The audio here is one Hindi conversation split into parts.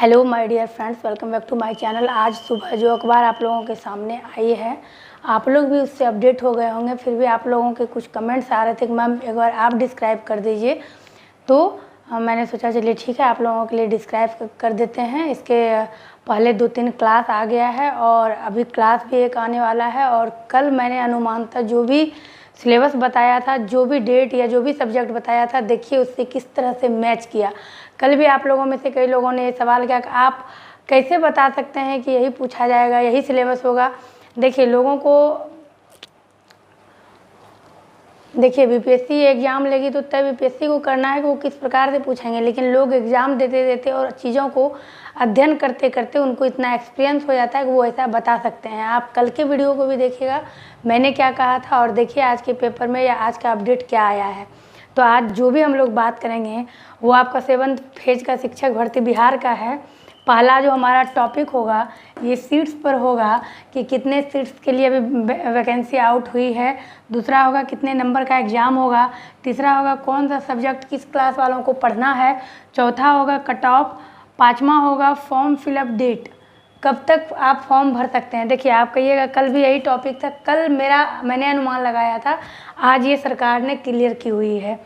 Hello my dear friends, welcome back to my channel. आज सुबह जो अखबार आप लोगों के सामने आई है, आप लोग भी उससे अपडेट हो गए होंगे। फिर भी आप लोगों के कुछ कमेंट्स आ रहे थे कि मैम एक बार आप डिस्क्राइब कर दीजिए, तो मैंने सोचा चलिए ठीक है, आप लोगों के लिए डिस्क्राइब कर देते हैं। इसके पहले 2-3 क्लास आ गया है और अभी क्लास भी एक आने वाला है। और कल मैंने अनुमानतः जो भी सिलेबस बताया था, जो भी डेट या जो भी सब्जेक्ट बताया था, देखिए उससे किस तरह से मैच किया। कल भी आप लोगों में से कई लोगों ने ये सवाल किया कि आप कैसे बता सकते हैं कि यही पूछा जाएगा, यही सिलेबस होगा। देखिए लोगों को, देखिए बीपीएससी एग्ज़ाम लेगी तो तय बीपीएससी को करना है कि वो किस प्रकार से पूछेंगे, लेकिन लोग एग्ज़ाम देते देते और चीज़ों को अध्ययन करते करते उनको इतना एक्सपीरियंस हो जाता है कि वो ऐसा बता सकते हैं। आप कल के वीडियो को भी देखिएगा मैंने क्या कहा था, और देखिए आज के पेपर में या आज का अपडेट क्या आया है। तो आज जो भी हम लोग बात करेंगे वो आपका 7th फेज का शिक्षक भर्ती बिहार का है। पहला जो हमारा टॉपिक होगा ये सीट्स पर होगा कि कितने सीट्स के लिए अभी वैकेंसी आउट हुई है। दूसरा होगा कितने नंबर का एग्ज़ाम होगा। तीसरा होगा कौन सा सब्जेक्ट किस क्लास वालों को पढ़ना है। चौथा होगा कट ऑफ। पाँचवा होगा फॉर्म फिलअप डेट, कब तक आप फॉर्म भर सकते हैं। देखिए आप कहिएगा कल भी यही टॉपिक था, कल मैंने अनुमान लगाया था, आज ये सरकार ने क्लियर की हुई है।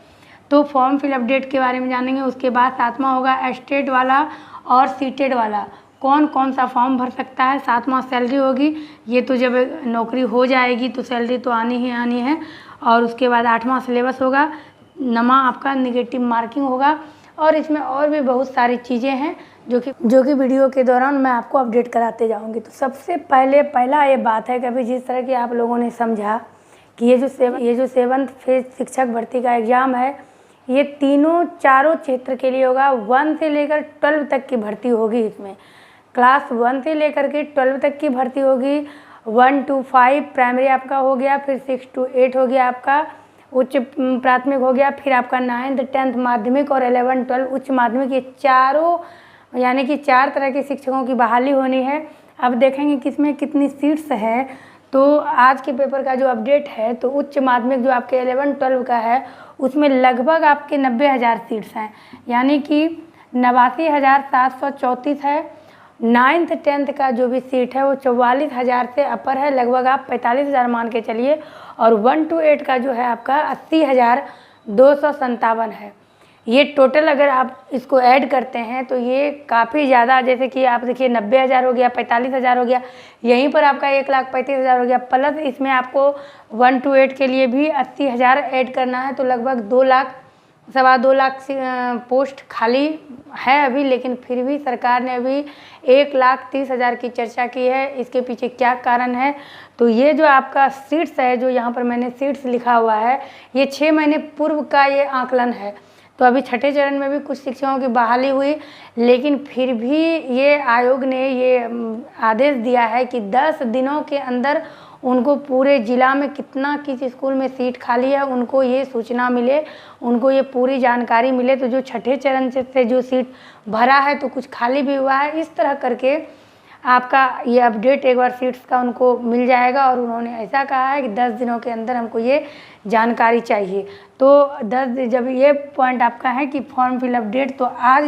तो फॉर्म फिलअप डेट के बारे में जानेंगे। उसके बाद 7वां होगा स्टेट वाला और सीटेड वाला, कौन कौन सा फॉर्म भर सकता है। 7वां सैलरी होगी, ये तो जब नौकरी हो जाएगी तो सैलरी तो आनी ही आनी है। और उसके बाद 8वां सिलेबस होगा। 9वां आपका निगेटिव मार्किंग होगा। और इसमें और भी बहुत सारी चीज़ें हैं जो कि वीडियो के दौरान मैं आपको अपडेट कराते जाऊंगी। तो सबसे पहला ये बात है कि अभी जिस तरह की आप लोगों ने समझा कि ये जो 7th फेज शिक्षक भर्ती का एग्ज़ाम है, ये चारों क्षेत्र के लिए होगा। 1 से लेकर 12 तक की भर्ती होगी। इसमें क्लास 1 से लेकर के 12 तक की भर्ती होगी। 1 to 5 प्राइमरी आपका हो गया, फिर 6 to 8 हो गया आपका उच्च प्राथमिक हो गया, फिर आपका 9th 10th माध्यमिक और 11 12 उच्च माध्यमिक, ये चारों यानी कि 4 तरह के शिक्षकों की बहाली होनी है। अब देखेंगे किसमें कितनी सीट्स है। तो आज के पेपर का जो अपडेट है, तो उच्च माध्यमिक जो आपके 11 12 का है उसमें लगभग आपके 90,000 सीट्स हैं, यानी कि 89,734 है। 9th 10th का जो भी सीट है वो 44,000 से अपर है, लगभग आप 45,000 मान के चलिए। और 1 to 8 का जो है आपका 80,257 है। ये टोटल अगर आप इसको ऐड करते हैं तो ये काफ़ी ज़्यादा, जैसे कि आप देखिए 90,000 हो गया, 45,000 हो गया, यहीं पर आपका 1,35,000 हो गया। प्लस इसमें आपको 1 to 8 के लिए भी 80,000 ऐड करना है, तो लगभग 2 लाख 2.25 लाख पोस्ट खाली है अभी। लेकिन फिर भी सरकार ने अभी 1,30,000 की चर्चा की है। इसके पीछे क्या कारण है, तो ये जो आपका सीट्स है, जो यहाँ पर मैंने सीट्स लिखा हुआ है, ये 6 महीने पूर्व का ये आकलन है। तो अभी छठे चरण में भी कुछ शिक्षकों की बहाली हुई, लेकिन फिर भी ये आयोग ने ये आदेश दिया है कि 10 दिनों के अंदर उनको पूरे ज़िला में कितना किस स्कूल में सीट खाली है उनको ये सूचना मिले, उनको ये पूरी जानकारी मिले। तो जो छठे चरण से जो सीट भरा है तो कुछ खाली भी हुआ है, इस तरह करके आपका ये अपडेट एक बार सीट्स का उनको मिल जाएगा। और उन्होंने ऐसा कहा है कि 10 दिनों के अंदर हमको ये जानकारी चाहिए। तो 10 जब ये पॉइंट आपका है कि फॉर्म फिलअप डेट, तो आज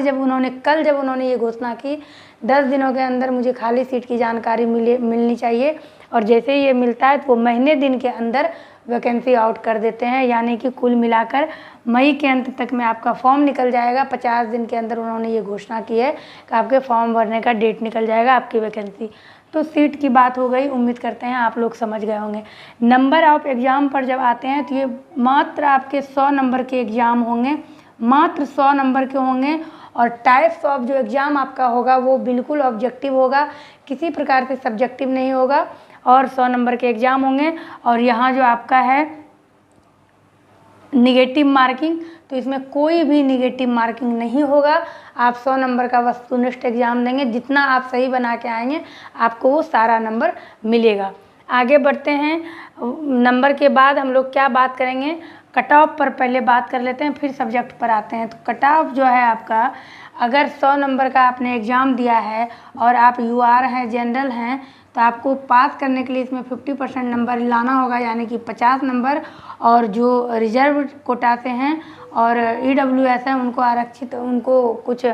कल जब उन्होंने ये घोषणा की 10 दिनों के अंदर मुझे खाली सीट की जानकारी मिलनी चाहिए, और जैसे ही ये मिलता है तो वो महीने दिन के अंदर वैकेंसी आउट कर देते हैं, यानी कि कुल मिलाकर मई के अंत तक में आपका फॉर्म निकल जाएगा। 50 दिन के अंदर उन्होंने ये घोषणा की है कि आपके फॉर्म भरने का डेट निकल जाएगा, आपकी वैकेंसी। तो सीट की बात हो गई, उम्मीद करते हैं आप लोग समझ गए होंगे। नंबर ऑफ एग्ज़ाम पर जब आते हैं तो ये मात्र आपके 100 नंबर के एग्ज़ाम होंगे, मात्र 100 नंबर के होंगे। और टाइप्स ऑफ जो एग्ज़ाम आपका होगा वो बिल्कुल ऑब्जेक्टिव होगा, किसी प्रकार से सब्जेक्टिव नहीं होगा, और 100 नंबर के एग्ज़ाम होंगे। और यहाँ जो आपका है निगेटिव मार्किंग, तो इसमें कोई भी निगेटिव मार्किंग नहीं होगा। आप 100 नंबर का वस्तुनिष्ठ एग्ज़ाम देंगे, जितना आप सही बना के आएंगे आपको वो सारा नंबर मिलेगा। आगे बढ़ते हैं। नंबर के बाद हम लोग क्या बात करेंगे, कट ऑफ पर पहले बात कर लेते हैं, फिर सब्जेक्ट पर आते हैं। तो कट ऑफ जो है आपका, अगर 100 नंबर का आपने एग्ज़ाम दिया है और आप यूआर हैं, जनरल हैं, तो आपको पास करने के लिए इसमें 50% नंबर लाना होगा, यानी कि 50 नंबर। और जो रिजर्व कोटा से हैं और ईडब्ल्यूएस हैं उनको आरक्षित, उनको कुछ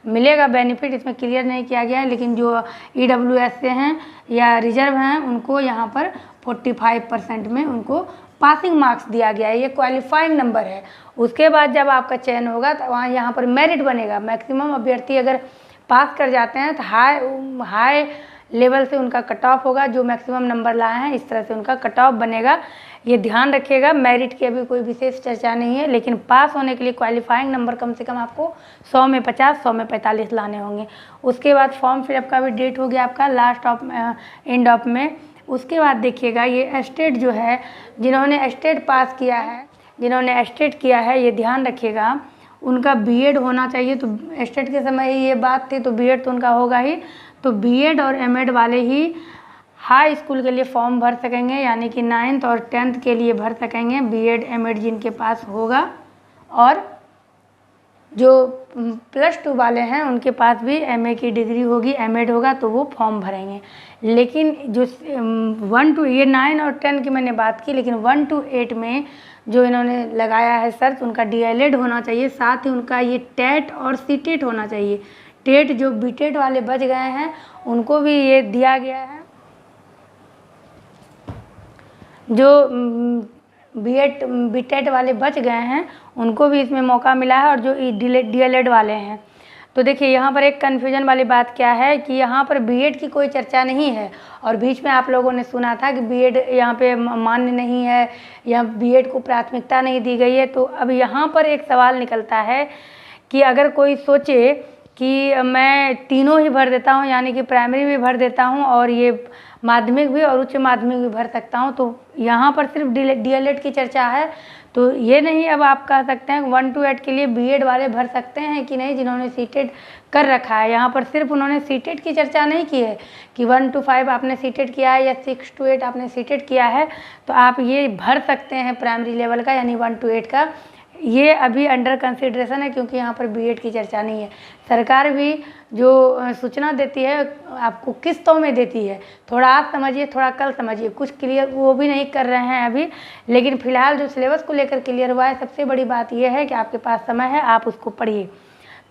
मिलेगा बेनिफिट, इसमें क्लियर नहीं किया गया है, लेकिन जो ईडब्ल्यूएस से हैं या रिजर्व हैं उनको यहाँ पर 45% में उनको पासिंग मार्क्स दिया गया है। ये क्वालिफाइंग नंबर है। उसके बाद जब आपका चयन होगा तो वहाँ यहाँ पर मेरिट बनेगा। मैक्सिमम अभ्यर्थी अगर पास कर जाते हैं तो हाई लेवल से उनका कट ऑफ होगा, जो मैक्सिमम नंबर लाए हैं इस तरह से उनका कट ऑफ बनेगा। ये ध्यान रखिएगा। मेरिट की अभी कोई विशेष चर्चा नहीं है, लेकिन पास होने के लिए क्वालिफाइंग नंबर कम से कम आपको 100 में 50, 100 में 45 लाने होंगे। उसके बाद फॉर्म फिलअप का भी डेट हो गया आपका लास्ट ऑफ एंड ऑफ में। उसके बाद देखिएगा, ये स्टेट जो है, जिन्होंने स्टेट पास किया है, जिन्होंने स्टेट किया है, ये ध्यान रखिएगा, उनका बीएड होना चाहिए। तो स्टेट के समय ही ये बात थी, तो बीएड तो उनका होगा ही। तो बीएड और एमएड वाले ही हाई स्कूल के लिए फॉर्म भर सकेंगे, यानी कि 9th और 10th के लिए भर सकेंगे, बीएड एमएड जिनके पास होगा। और जो +2 वाले हैं उनके पास भी एमए की डिग्री होगी, एमएड होगा, तो वो फॉर्म भरेंगे। लेकिन जो 1 to 8, 9 और 10 की मैंने बात की, लेकिन 1 to 8 में जो इन्होंने लगाया है शर्त, उनका डीएलएड होना चाहिए, साथ ही उनका ये टेट और सीटेट होना चाहिए। टेट जो बीटेट वाले बच गए हैं उनको भी ये दिया गया है, जो बीटेट वाले बच गए हैं उनको भी इसमें मौका मिला है, और जो डीएलएड वाले हैं। तो देखिए यहाँ पर एक कन्फ्यूजन वाली बात क्या है कि यहाँ पर बीएड की कोई चर्चा नहीं है, और बीच में आप लोगों ने सुना था कि बीएड यहाँ पे मान्य नहीं है या बीएड को प्राथमिकता नहीं दी गई है। तो अब यहाँ पर एक सवाल निकलता है कि अगर कोई सोचे कि मैं तीनों ही भर देता हूँ, यानी कि प्राइमरी भी भर देता हूँ और ये माध्यमिक भी और उच्च माध्यमिक भी भर सकता हूँ, तो यहाँ पर सिर्फ डीएलएड की चर्चा है। तो ये नहीं, अब आप कह सकते हैं 1 to 8 के लिए बीएड वाले भर सकते हैं कि नहीं, जिन्होंने सीटेट कर रखा है। यहाँ पर सिर्फ उन्होंने सीटेट की चर्चा नहीं की है कि 1 to 5 आपने सीटेट किया है या 6 to 8 आपने सीटेट किया है, तो आप ये भर सकते हैं प्राइमरी लेवल का, यानी 1 to 8 का। ये अभी अंडर कंसिडरेशन है, क्योंकि यहाँ पर बीएड की चर्चा नहीं है। सरकार भी जो सूचना देती है आपको किस्तों में देती है, थोड़ा आज समझिए, थोड़ा कल समझिए, कुछ क्लियर वो भी नहीं कर रहे हैं अभी। लेकिन फ़िलहाल जो सिलेबस को लेकर क्लियर हुआ है, सबसे बड़ी बात यह है कि आपके पास समय है, आप उसको पढ़िए।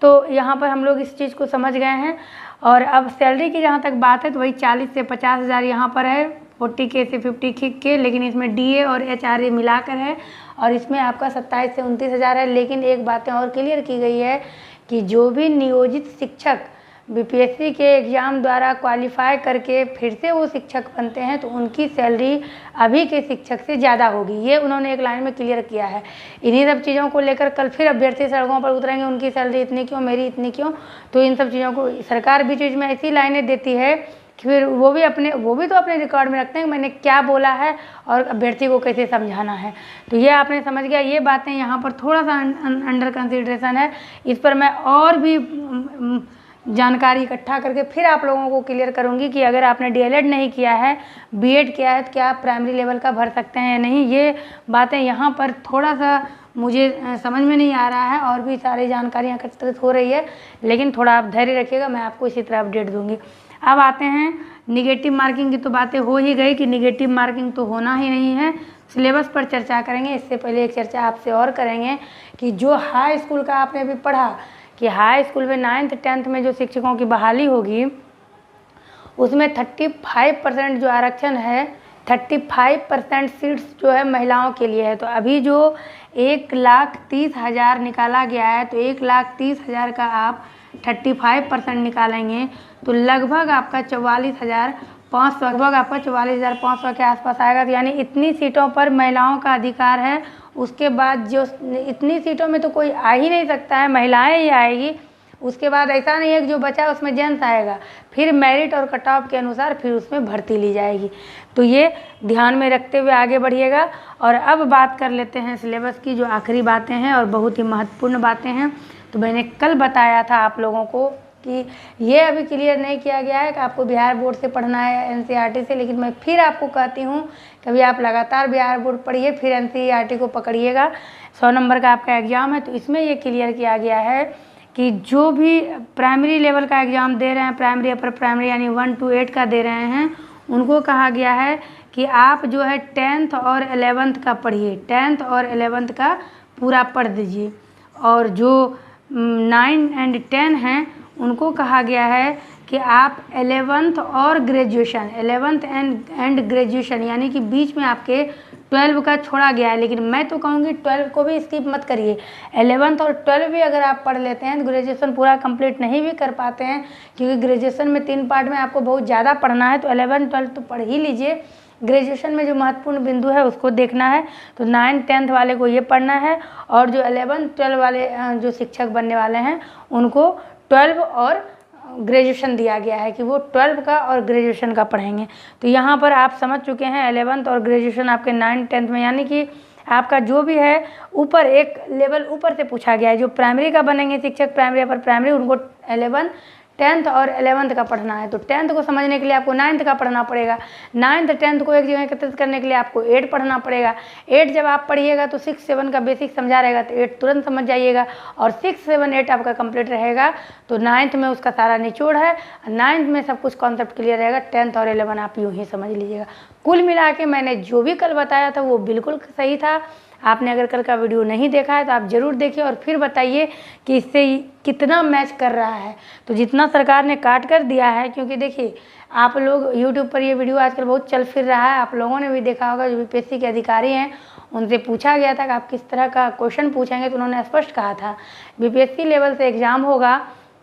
तो यहाँ पर हम लोग इस चीज़ को समझ गए हैं। और अब सैलरी की जहाँ तक बात है, तो वही 40 से 50 हज़ार यहाँ पर है, 40K से 50K, लेकिन इसमें डीए और एचआरए मिलाकर है, और इसमें आपका 27 से 29 हज़ार है। लेकिन एक बातें और क्लियर की गई है कि जो भी नियोजित शिक्षक बीपीएससी के एग्ज़ाम द्वारा क्वालिफाई करके फिर से वो शिक्षक बनते हैं, तो उनकी सैलरी अभी के शिक्षक से ज़्यादा होगी। ये उन्होंने एक लाइन में क्लियर किया है। इन्हीं सब चीज़ों को लेकर कल फिर अभ्यर्थी सड़कों पर उतरेंगे, उनकी सैलरी इतनी क्यों, मेरी इतनी क्यों। तो इन सब चीज़ों को सरकार बीच बीच में ऐसी लाइनें देती है कि फिर वो भी तो अपने रिकॉर्ड में रखते हैं कि मैंने क्या बोला है और अभ्यर्थी को कैसे समझाना है। तो ये आपने समझ गया। ये बातें यहाँ पर थोड़ा सा अंडर कंसिडरेशन है, इस पर मैं और भी जानकारी इकट्ठा करके फिर आप लोगों को क्लियर करूँगी कि अगर आपने डीएलएड नहीं किया है, बीएड किया है, तो क्या आप प्राइमरी लेवल का भर सकते हैं या नहीं। ये बातें यहाँ पर थोड़ा सा मुझे समझ में नहीं आ रहा है, और भी सारी जानकारियाँ एकत्रित हो रही है, लेकिन थोड़ा आप धैर्य रखिएगा, मैं आपको इसी तरह अपडेट दूँगी। अब आते हैं निगेटिव मार्किंग की। तो बातें हो ही गई कि निगेटिव मार्किंग तो होना ही नहीं है। सिलेबस पर चर्चा करेंगे, इससे पहले एक चर्चा आपसे और करेंगे कि जो हाई स्कूल का आपने अभी पढ़ा कि हाई स्कूल में 9th 10th में जो शिक्षकों की बहाली होगी, उसमें 35% जो आरक्षण है, 35% सीट्स जो है महिलाओं के लिए है। तो अभी जो 1,30,000 निकाला गया है, तो 1,30,000 का आप 35% निकालेंगे तो लगभग आपका 44,500, लगभग आपका 44,500 के आसपास आएगा। तो यानी इतनी सीटों पर महिलाओं का अधिकार है। उसके बाद जो इतनी सीटों में तो कोई आ ही नहीं सकता है, महिलाएं ही आएगी। उसके बाद ऐसा नहीं है कि जो बचा उसमें जेंट्स आएगा, फिर मेरिट और कट ऑफ के अनुसार फिर उसमें भर्ती ली जाएगी। तो ये ध्यान में रखते हुए आगे बढ़िएगा। और अब बात कर लेते हैं सिलेबस की, जो आखिरी बातें हैं और बहुत ही महत्वपूर्ण बातें हैं। तो मैंने कल बताया था आप लोगों को कि ये अभी क्लियर नहीं किया गया है कि आपको बिहार बोर्ड से पढ़ना है एनसीईआरटी से, लेकिन मैं फिर आपको कहती हूँ कभी आप लगातार बिहार बोर्ड पढ़िए, फिर एनसीईआरटी को पकड़िएगा। 100 नंबर का आपका एग्ज़ाम है, तो इसमें ये क्लियर किया गया है कि जो भी प्राइमरी लेवल का एग्ज़ाम दे रहे हैं, प्राइमरी अपर प्राइमरी यानी 1 to 8 का दे रहे हैं, उनको कहा गया है कि आप जो है 10th और 11th का पढ़िए, 10th और 11th का पूरा पढ़ दीजिए। और जो 9 and 10 हैं उनको कहा गया है कि आप 11th और ग्रेजुएशन, 11th एंड ग्रेजुएशन यानी कि बीच में आपके 12 का छोड़ा गया है, लेकिन मैं तो कहूँगी 12 को भी स्किप मत करिए। 11th और 12 भी अगर आप पढ़ लेते हैं तो ग्रेजुएशन पूरा कंप्लीट नहीं भी कर पाते हैं, क्योंकि ग्रेजुएशन में 3 पार्ट में आपको बहुत ज़्यादा पढ़ना है, तो 11 12 तो पढ़ ही लीजिए। ग्रेजुएशन में जो महत्वपूर्ण बिंदु है उसको देखना है, तो 9 10th वाले को ये पढ़ना है, और जो 11 12 वाले जो शिक्षक बनने वाले हैं उनको 12 और ग्रेजुएशन दिया गया है कि वो 12 का और ग्रेजुएशन का पढ़ेंगे। तो यहाँ पर आप समझ चुके हैं 11th और ग्रेजुएशन आपके 9 10th में, यानी कि आपका जो भी है ऊपर एक लेवल ऊपर से पूछा गया है। जो प्राइमरी का बनेंगे शिक्षक, प्राइमरी अपर प्राइमरी, उनको 11 10th और 11th का पढ़ना है। तो 10th को समझने के लिए आपको 9th का पढ़ना पड़ेगा, 9th 10th को एक जगह एकत्रित करने के लिए आपको 8 पढ़ना पड़ेगा। 8 जब आप पढ़िएगा तो 6 7 का बेसिक समझा रहेगा, तो 8 तुरंत समझ जाइएगा, और 6 7 8 आपका कंप्लीट रहेगा तो 9th में उसका सारा निचोड़ है, 9th में सब कुछ कॉन्सेप्ट क्लियर रहेगा। 10th और 11 आप यूँ ही समझ लीजिएगा। कुल मिला के मैंने जो भी कल बताया था वो बिल्कुल सही था। आपने अगर कल का वीडियो नहीं देखा है तो आप ज़रूर देखिए और फिर बताइए कि इससे कितना मैच कर रहा है। तो जितना सरकार ने काट कर दिया है, क्योंकि देखिए आप लोग यूट्यूब पर ये वीडियो आजकल बहुत चल फिर रहा है, आप लोगों ने भी देखा होगा, जो बीपीएससी के अधिकारी हैं उनसे पूछा गया था कि आप किस तरह का क्वेश्चन पूछेंगे, तो उन्होंने स्पष्ट कहा था बीपीएससी लेवल से एग्ज़ाम होगा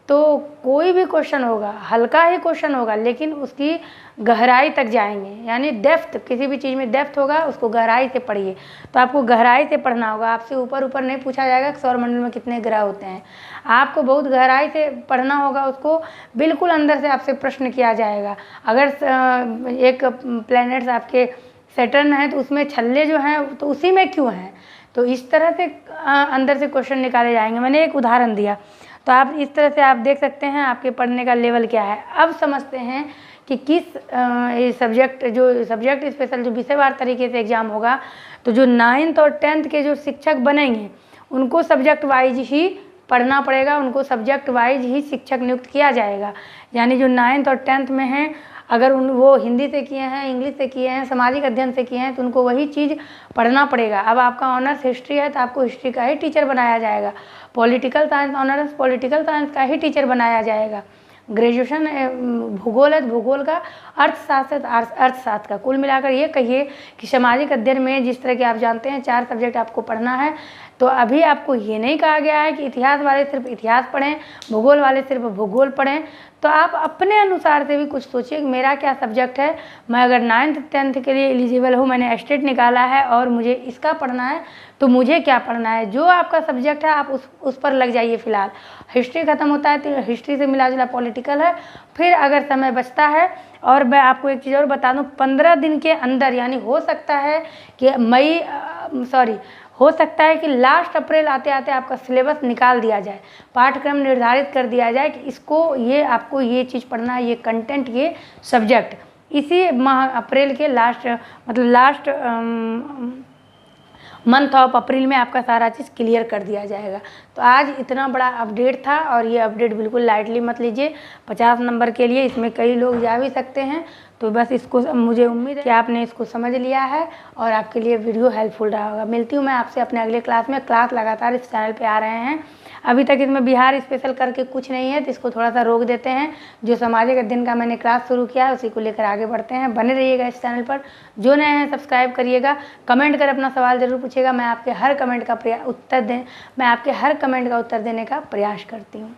तो कोई भी क्वेश्चन होगा, हल्का ही क्वेश्चन होगा, लेकिन उसकी गहराई तक जाएंगे, यानी डेप्थ, किसी भी चीज़ में डेप्थ होगा, उसको गहराई से पढ़िए। तो आपको गहराई से पढ़ना होगा, आपसे ऊपर ऊपर नहीं पूछा जाएगा कि सौरमंडल में कितने ग्रह होते हैं। आपको बहुत गहराई से पढ़ना होगा, उसको बिल्कुल अंदर से आपसे प्रश्न किया जाएगा। अगर एक प्लैनेट्स आपके सैटर्न है तो उसमें छल्ले जो हैं तो उसी में क्यों हैं, तो इस तरह से अंदर से क्वेश्चन निकाले जाएंगे। मैंने एक उदाहरण दिया, तो आप इस तरह से आप देख सकते हैं आपके पढ़ने का लेवल क्या है। अब समझते हैं कि किस सब्जेक्ट स्पेशल जो विषयवार तरीके से एग्ज़ाम होगा, तो जो 9th और 10th के जो शिक्षक बनेंगे उनको सब्जेक्ट वाइज ही पढ़ना पड़ेगा, उनको सब्जेक्ट वाइज ही शिक्षक नियुक्त किया जाएगा। यानी जो 9th और 10th में हैं, अगर वो हिंदी से किए हैं, इंग्लिश से किए हैं, सामाजिक अध्ययन से किए हैं, तो उनको वही चीज़ पढ़ना पड़ेगा। अब आपका ऑनर्स हिस्ट्री है तो आपको हिस्ट्री का ही टीचर बनाया जाएगा, political science honours political science का ही टीचर बनाया जाएगा, ग्रेजुएशन भूगोल है भूगोल का, अर्थशास्त्र अर्थशास्त्र का। कुल मिलाकर ये कहिए कि सामाजिक अध्ययन में जिस तरह के आप जानते हैं 4 सब्जेक्ट आपको पढ़ना है, तो अभी आपको ये नहीं कहा गया है कि इतिहास वाले सिर्फ इतिहास पढ़ें, भूगोल वाले सिर्फ भूगोल पढ़ें। तो आप अपने अनुसार से भी कुछ सोचिए कि मेरा क्या सब्जेक्ट है, मैं अगर 9th 10th के लिए एलिजिबल हूँ, मैंने स्टेट निकाला है और मुझे इसका पढ़ना है, तो मुझे क्या पढ़ना है। जो आपका सब्जेक्ट है आप उस पर लग जाइए। फ़िलहाल हिस्ट्री ख़त्म होता है तो हिस्ट्री से मिला जुला पॉलिटिकल है, फिर अगर समय बचता है, और मैं आपको एक चीज़ और बता दूँ, 15 दिन के अंदर, यानी हो सकता है कि हो सकता है कि लास्ट अप्रैल आते आते आपका सिलेबस निकाल दिया जाए, पाठ्यक्रम निर्धारित कर दिया जाए कि इसको ये आपको ये चीज़ पढ़ना है, ये कंटेंट, ये सब्जेक्ट, इसी माह अप्रैल के लास्ट मंथ ऑफ अप्रैल में आपका सारा चीज़ क्लियर कर दिया जाएगा। तो आज इतना बड़ा अपडेट था, और ये अपडेट बिल्कुल लाइटली मत लीजिए। 50 नंबर के लिए इसमें कई लोग जा भी सकते हैं, तो बस इसको, मुझे उम्मीद है कि आपने इसको समझ लिया है और आपके लिए वीडियो हेल्पफुल रहा होगा। मिलती हूँ मैं आपसे अपने अगले क्लास में। क्लास लगातार इस चैनल पे आ रहे हैं, अभी तक इसमें बिहार स्पेशल करके कुछ नहीं है, तो इसको थोड़ा सा रोक देते हैं। जो सामाजिक अध्ययन का मैंने क्लास शुरू किया है उसी को लेकर आगे बढ़ते हैं। बने रहिएगा इस चैनल पर, जो नए हैं सब्सक्राइब करिएगा, कमेंट कर अपना सवाल ज़रूर पूछिएगा, मैं आपके हर कमेंट का उत्तर देने का प्रयास करती हूँ।